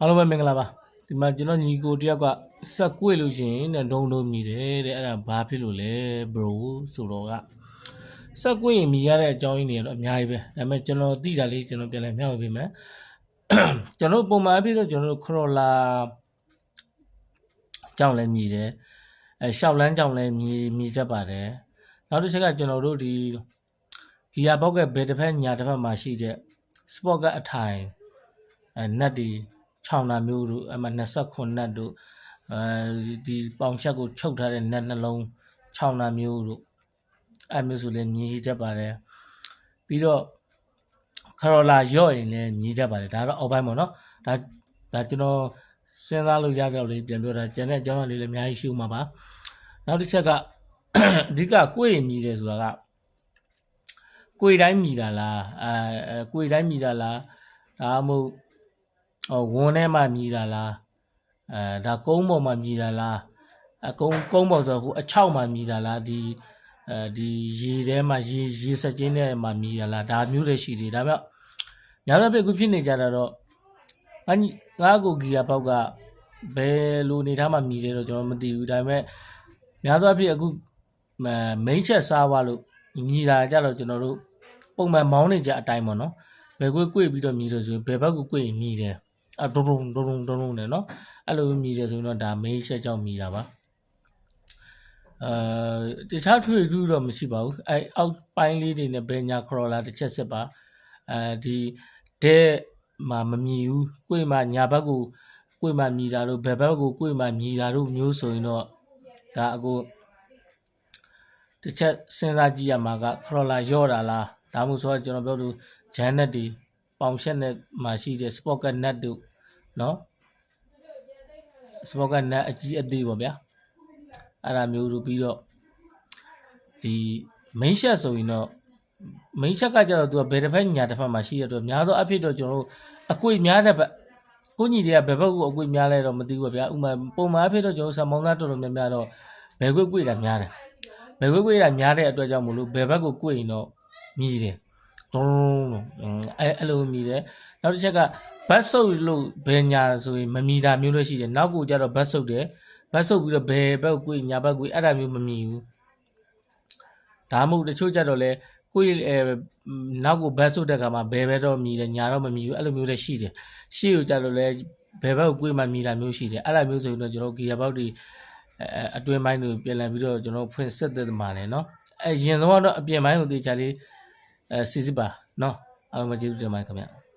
အားလုံးပဲမင်္ဂလာပါဒီမှာကျွန်တော်ညီကိုတယောက်ကဆက်ကွေ့လို့ရှိရင်တဲ့ဒုံမြည်တယ်တဲ့အဲ့ဒါဘာဖြစ်လို့လဲ bro ဆိုတော့ကဆက်ကွေ့ရင်မြည်ရတဲ့အကြောင်းရင်းတွေကတော့အများကြီးပဲဒါပေမဲ့ကျွန်တော်သိတာလေးကျွန်တော်ပြန်လဲမျှဝေပေးမယ်ကျွန်တော်ပုံမှန်အဖြစ်ဆိုကျွန်တော်ခရော်လာကြောင်းလဲမြည်တယ်ရှောက်လန်းကြောင်းလဲမြည်တတ်ပါတယ်နောက်တစ်ချက်ကကျွန်တော်တို့ဒီဂီယာဘောက်ကဘယ်တစ်ဖက်ညာတစ်ဖက်မှာရှိတဲ့ sport ကအထိုင်နတ်ဒီ6နာမျိုးတို့အမှ29နတ်တို့ဒီပေါင်ချက်ကိုချုပ်ထားတဲ့နတ်နှလုံး6နာမျိုးတို့အဲ့မျိုးဆိုလည်းမြည်တတ်ပါတယ်ပြီးတော့ခရော်လာရော့ရင်လည်းမြည်တတ်ပါတယ်ဒါတော့အောက်ပိုင်းပေါ့နော်ဒါကျွန်တော်စဉ်းစားလို့ရကြလို့ပြန်ပြောတာကျန်တဲ့အကြောင်းအရာလေးလည်းအများကြီးရှိဦးမှာပါနောက်တစ်ချက်ကအဓိကကိုယ်ရင်မြည်တယ်ဆိုတာကကိုယ်တိုင်းမြည်တာလားကိုယ်တိုင်းမြည်တာလားဒါမှမဟုတ်ဝန်းထဲမှာမြည်တာလားဒါကုန်းပေါ်မှာမြည်တာလားကုန်းပေါ်ဆိုဟိုအချောက်မှာမြည်တာလားဒီရေထဲမှာရေစက်ကျင်းထဲမှာမြည်တာလားဒါမျိုးတွေရှိတယ်ဒါပေမဲ့ညာတော့ပြခုဖြစ်နေကြတာတော့ငါကိုဂီယာပေါက်ကဘယ်လိုနေထားမှမြည်တယ်တော့ကျွန်တော်မသိဘူးဒါပေမဲ့များသောအားဖြင့်အခုမိတ်ချက်စားသွားလို့မြည်တာကြတော့ကျွန်တော်တို့ပုံမှန်မောင်းနေကြအတိုင်းပေါ့နော်ဘယ်ကွေ့ပြီးတော့မြည်လို့ဆိုရင်ဘယ်ဘက်ကိုကွေ့ရင်မြည်တယ်ဒုံနဲ့နော်အဲ့လိုမြည်တယ်ဆိုရင်တော့ဒါမိတ်ချက်ကြောင့်မြည်တာပါတခြားထွေထူးတော့မရှိပါဘူးအောက်ပိုင်းလေးတွေနဲ့ဘယ်ညာခရော်လာတစ်ချက်စစ်ပါဒီတဲ့မှာမမြည်ဘူးကွေ့မှာညာဘက်ကိုကွေ့မှာမြည်တာလို့ဘယ်ဘက်ကိုကွေ့မှာမြည်တာလို့မျိုးဆိုရင်တော့ဒါအကိုတစ်ချက်စဉ်းစားကြည့်ရမှာကခရော်လာရော့တာလားဒါမှမဟုတ်ဆိုတော့ကျွန်တော်ပြောလို့ဂျန်နက်တွေပေါင်ရှက်နဲ့မှာရှိတဲ့ sport ကနက်တို့နော် sport ကနက်အကြီးအသေးပေါ့ဗျာအဲ့ဒါမျိုးတို့ပြီးတော့ဒီမိန်းချက်ဆိုရင်တော့မိန်းချက်ကကြတော့သူကဘယ်တစ်ဖက်ညာတစ်ဖက်မှာရှိရတော့များသောအဖြစ်တော့ကျွန်တော်တို့အကွေများတဲ့ဘက်ကိုညီတွေကဘယ်ဘက်ကိုအကွေများလဲတော့မသိဘူးဗျာဥမာပုံမှန်အဖြစ်တော့ကျွန်တော်ဆမောင်းသားတော်တော်များများတော့ဘယ်ကွေတာများတယ်ဘယ်ကွေတာများတဲ့အတွက်ကြောင့်မလို့ဘယ်ဘက်ကိုကွေရင်တော့မြည်တယ်ဒုံလို့အဲ့လိုမြည်တယ်နောက်တစ်ချက်ကဘတ်ဆုပ်လို့ဘယ်ညာဆိုရင်မမြည်တာမျိုးလည်းရှိတယ်နောက်ကိုကြတော့ဘတ်ဆုပ်တယ်ဘတ်ဆုပ်ပြီးတော့ဘယ်ဘက်ကွေညာဘက်ကွေအဲ့ဒါမျိုးမမြည်ဘူးဒါမှမဟုတ်တချို့ကြတော့လဲကိုယ်နောက်ကိုဘတ်ဆုပ်တဲ့ခါမှာဘယ်ဘက်တော့မြည်တယ်ညာတော့မမြည်ဘူးအဲ့လိုမျိုးလည်းရှိတယ်ရှေ့ကိုကြတော့လဲဘယ်ဘက်ကိုကိုယ်မှမြည်တာမျိုးရှိတယ်အဲ့လိုမျိုးဆိုရင်တော့ကျွန်တော်ဂီယာဘောက်တွေအတွင်းပိုင်းတွေပြန်လည်ပြီးတော့ကျွန်တော်ဖွင့်ဆက်တဲ့မှာလေနော်ရင်ဆုံးကတော့အပြင်ပိုင်းကိုတေချာလေးစစ်ပါနော်အားလုံးပဲကျေးဇူးတင်ပါတယ်ခင်ဗျ